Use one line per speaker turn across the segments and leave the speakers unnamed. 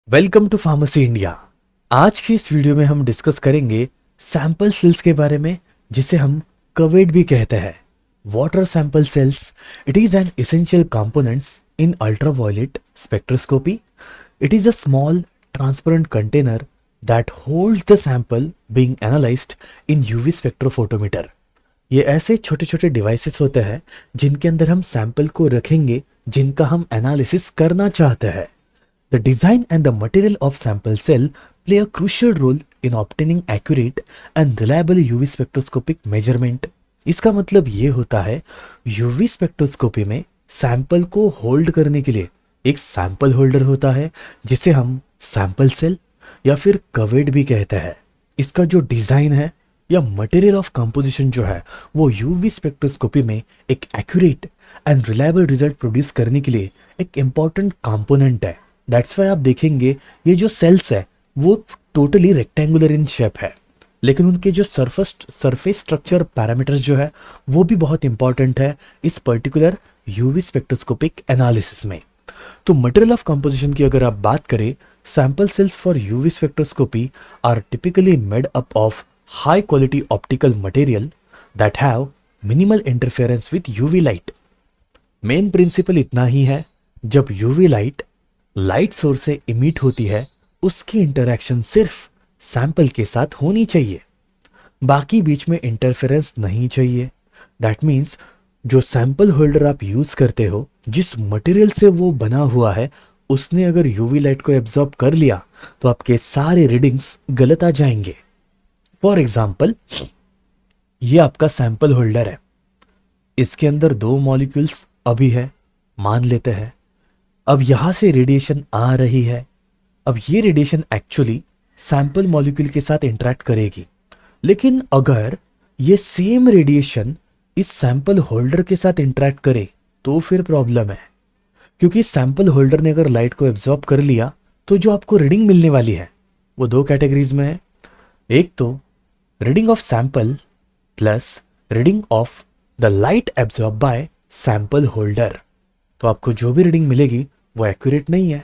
Welcome to pharmacy India. आज की इस वीडियो में हम डिस्कस करेंगे सैंपल सेल्स के बारे में, जिसे हम कवेट भी कहते हैं। Water sample cells, it is an essential components in ultraviolet spectroscopy. It is a small transparent container that holds the sample being analysed in UV spectrophotometer. ये ऐसे छोटे छोटे डिवाइसेस होते हैं जिनके अंदर हम सैंपल को रखेंगे, जिनका हम एनालिसिस करना चाहते हैं। The design and the material of sample cell play a crucial role in obtaining accurate and reliable UV spectroscopic measurement. इसका मतलब ये होता है, यूवी स्पेक्ट्रोस्कोपी में सैंपल को होल्ड करने के लिए एक सैंपल होल्डर होता है, जिसे हम सैंपल सेल या फिर कवेट भी कहते हैं। इसका जो डिजाइन है या मटेरियल ऑफ कंपोजिशन जो है, वो यूवी स्पेक्ट्रोस्कोपी में एक accurate and reliable result produce करने के लिए एक इंपॉर्टेंट कंपोनेंट है। दैट्स वाई आप देखेंगे ये जो सेल्स है वो टोटली रेक्टेंगुलर इन शेप है, लेकिन उनके जो सरफेस स्ट्रक्चर पैरामीटर्स जो है वो भी बहुत इंपॉर्टेंट है इस पर्टिकुलर यूवी स्पेक्ट्रोस्कोपिक एनालिसिस में। तो मटेरियल ऑफ कंपोजिशन की अगर आप बात करें, sample cells for UV spectroscopy are typically made up of high quality optical material that have minimal interference with UV light. Main principle इतना ही है, जब यूवी लाइट सोर्स से इमिट होती है, उसकी इंटरैक्शन सिर्फ सैंपल के साथ होनी चाहिए, बाकी बीच में इंटरफेरेंस नहीं चाहिए। दैट मीन्स जो सैंपल होल्डर आप यूज करते हो, जिस मटेरियल से वो बना हुआ है, उसने अगर यूवी लाइट को एब्जॉर्ब कर लिया तो आपके सारे रीडिंग्स गलत आ जाएंगे। फॉर एग्जाम्पल, ये आपका सैंपल होल्डर है, इसके अंदर 2 मॉलिक्यूल्स अभी है, मान लेते हैं। अब यहां से रेडिएशन आ रही है। अब ये रेडिएशन एक्चुअली सैंपल मॉलिक्यूल के साथ इंटरेक्ट करेगी, लेकिन अगर ये सेम रेडिएशन इस सैंपल होल्डर के साथ इंटरेक्ट करे तो फिर प्रॉब्लम है, क्योंकि सैंपल होल्डर ने अगर लाइट को एब्जॉर्ब कर लिया तो जो आपको रीडिंग मिलने वाली है वो 2 कैटेगरीज में है। एक तो reading of sample plus reading of the light absorb by sample holder. तो आपको जो भी रीडिंग मिलेगी वो एक्यूरेट नहीं है,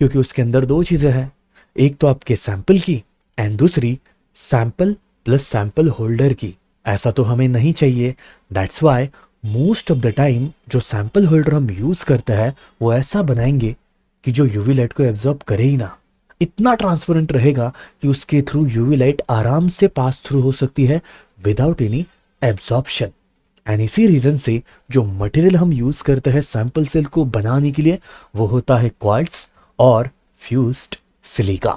क्योंकि उसके अंदर 2 चीजें हैं, एक तो आपके सैंपल की एंड दूसरी सैंपल प्लस सैंपल होल्डर की। ऐसा तो हमें नहीं चाहिए। That's why most of the time जो सैंपल होल्डर हम यूज करते हैं वो ऐसा बनाएंगे कि जो यूवी लाइट को एब्जॉर्ब करे ही ना, इतना ट्रांसपेरेंट रहेगा कि उसके थ्रू यूवी लाइट आराम से पास थ्रू हो सकती है विदाउट एनी एब्जॉर्प्शन। एंड इसी रीजन से जो मटेरियल हम यूज करते हैं सैंपल सेल को बनाने के लिए, वो होता है क्वार्ट्ज और फ्यूज्ड सिलिका।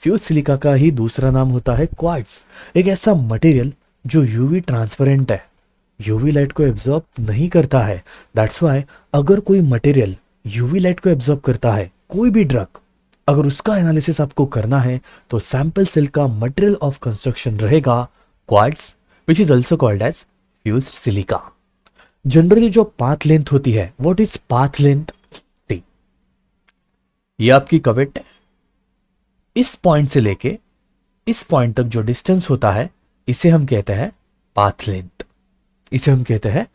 फ्यूज सिलिका का ही दूसरा नाम होता है क्वार्ट्ज। एक ऐसा मटेरियल जो यूवी ट्रांसपेरेंट है, यूवी लाइट को एब्जॉर्ब नहीं करता है। दैट्स वाई अगर कोई मटेरियल यूवी लाइट को एब्जॉर्ब करता है, कोई भी ड्रग, अगर उसका एनालिसिस आपको करना है तो सैंपल सेल का मटेरियल ऑफ कंस्ट्रक्शन रहेगा quartz, which is also called as fused silica. Generally जो पाथ लेंथ होती है, व्हाट इज पाथ लेंथ? ये आपकी कवेट है, इस पॉइंट से लेके इस पॉइंट तक जो डिस्टेंस होता है इसे हम कहते हैं पाथ लेंथ। इसे हम कहते हैं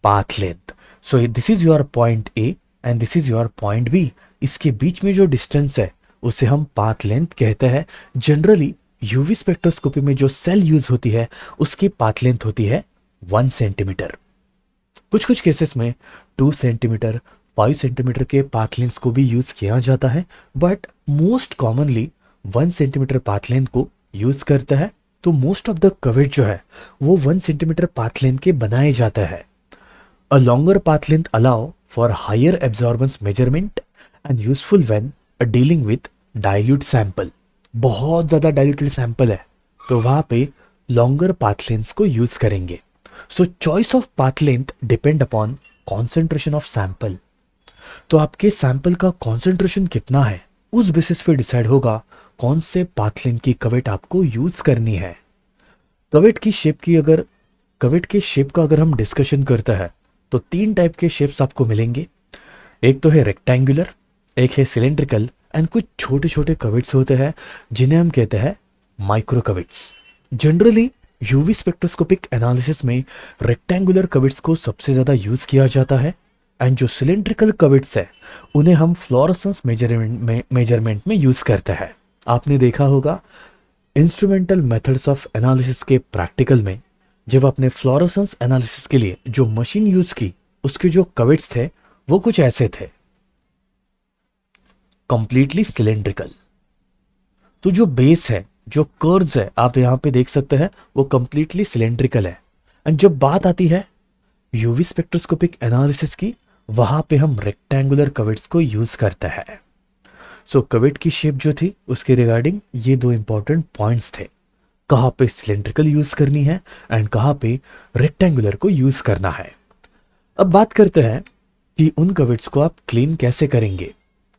path length. So this is your point A and this is your point B. इसके बीच में जो डिस्टेंस है उसे हम पाथ लेंथ कहते हैं। जनरली यूवी स्पेक्ट्रोस्कोपी में जो सेल यूज होती है उसकी पाथ लेंथ होती है 1 सेंटीमीटर। कुछ कुछ केसेस में 2 सेंटीमीटर 5 सेंटीमीटर के पाथ लेंथ को भी यूज किया जाता है, but most commonly 1 centimetre path length को यूज करता है। तो मोस्ट ऑफ द कवेट जो है वो 1 सेंटीमीटर पाथ लेंथ के बनाए जाते हैं। A longer path length allow for higher absorbance measurement and useful when dealing with dilute sample. बहुत ज्यादा डाइल्यूटेड सैंपल है तो वहां पे लॉन्गर पाथ लेंथ को यूज करेंगे। So choice of path length depend upon concentration of sample. तो आपके सैंपल का कॉन्सेंट्रेशन कितना है, उस बेसिस पे डिसाइड होगा कौन से पाथ लेंथ की कवेट आपको यूज करनी है। कवेट के शेप का अगर हम डिस्कशन करते हैं तो 3 टाइप के शेप्स आपको मिलेंगे। एक तो है रेक्टेंगुलर, एक है सिलेंड्रिकल एंड कुछ छोटे छोटे कवेट्स होते हैं जिन्हें हम कहते हैं micro cuvettes. Generally UV spectroscopic analysis में रेक्टेंगुलर कवेट्स को सबसे ज्यादा यूज किया जाता है एंड जो सिलेंड्रिकल कविट्स है उन्हें हम फ्लोरोसेंस मेजरमेंट में यूज करते हैं। आपने देखा होगा इंस्ट्रूमेंटल मेथड्स ऑफ एनालिसिस के प्रैक्टिकल में, जब आपने फ्लोरोसेंस एनालिसिस के लिए जो मशीन यूज की उसके जो कविट्स थे वो कुछ ऐसे थे, कंप्लीटली सिलेंड्रिकल। तो जो बेस है, जो कर्व्स है, आप यहां पे देख सकते हैं वो कंप्लीटली सिलेंड्रिकल है। एंड जब बात आती है यूवी स्पेक्ट्रोस्कोपिक एनालिसिस की, वहां पे हम रेक्टेंगुलर कविट्स को यूज करते हैं। सो कविट की शेप जो थी उसके रिगार्डिंग ये दो इंपॉर्टेंट पॉइंट्स थे, कहां पे सिलेंड्रिकल यूज करनी है एंड कहां पे रेक्टेंगुलर को यूज करना है। अब बात करते हैं कि उन कविट्स को आप क्लीन कैसे करेंगे,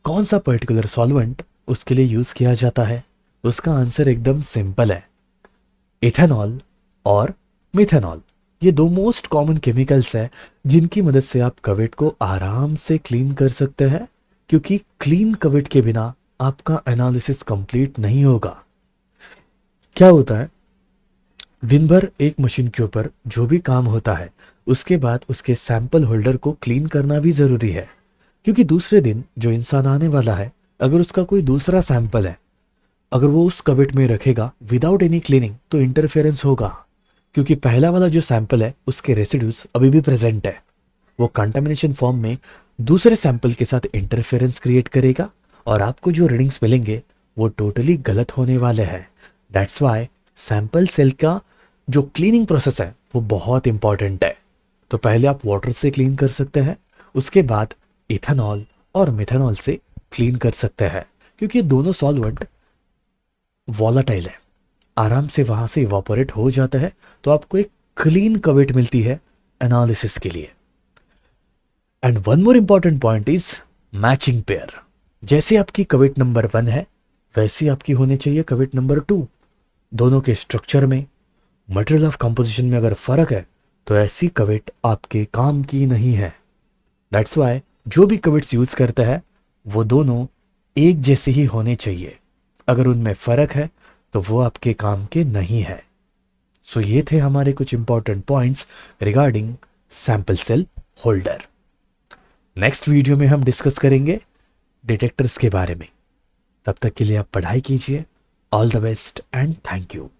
कौन सा पर्टिकुलर सॉल्वेंट उसके लिए यूज किया जाता है। उसका आंसर एकदम सिंपल है, इथेनॉल और मिथेनॉल। ये दो मोस्ट कॉमन केमिकल्स है जिनकी मदद से आप कविट को आराम से क्लीन कर सकते हैं, क्योंकि क्लीन कविट के बिना आपका एनालिसिस कंप्लीट नहीं होगा। क्या होता है, दिन भर एक मशीन के ऊपर जो भी काम होता है उसके बाद उसके सैंपल होल्डर को क्लीन करना भी जरूरी है, क्योंकि दूसरे दिन जो इंसान आने वाला है अगर उसका कोई दूसरा सैंपल है, अगर वो उस कविट में रखेगा विदाउट एनी क्लीनिंग तो इंटरफेरेंस होगा, क्योंकि पहला वाला जो सैंपल है उसके रेसिड्यूज अभी भी प्रेजेंट है। वो कंटामिनेशन फॉर्म में दूसरे सैंपल के साथ इंटरफेरेंस क्रिएट करेगा और आपको जो रीडिंग्स मिलेंगे वो टोटली गलत होने वाले हैं। दैट्स वाई सैंपल सेल का जो क्लीनिंग प्रोसेस है वो बहुत इंपॉर्टेंट है। तो पहले आप वाटर से क्लीन कर सकते हैं, उसके बाद इथेनॉल और मिथेनॉल से क्लीन कर सकते हैं, क्योंकि ये दोनों सॉल्वेंट वॉलेटाइल है, आराम से वहां से इवापोरेट हो जाता है, तो आपको एक क्लीन कविट मिलती है एनालिसिस के लिए। And one more important point is matching pair. जैसे आपकी कविट नंबर 1 है वैसी आपकी होनी चाहिए कविट नंबर 2। दोनों के स्ट्रक्चर में, मटेरियल ऑफ कंपोजिशन में अगर फर्क है तो ऐसी कविट आपके काम की नहीं है। दैट्स वाई जो भी कविट्स यूज करते हैं वो दोनों एक जैसे ही होने चाहिए, अगर उनमें फर्क है तो वो आपके काम के नहीं है। सो ये थे हमारे कुछ important points regarding sample cell holder. Next video में हम डिस्कस करेंगे डिटेक्टर्स के बारे में। तब तक के लिए आप पढ़ाई कीजिए। All the best and thank you.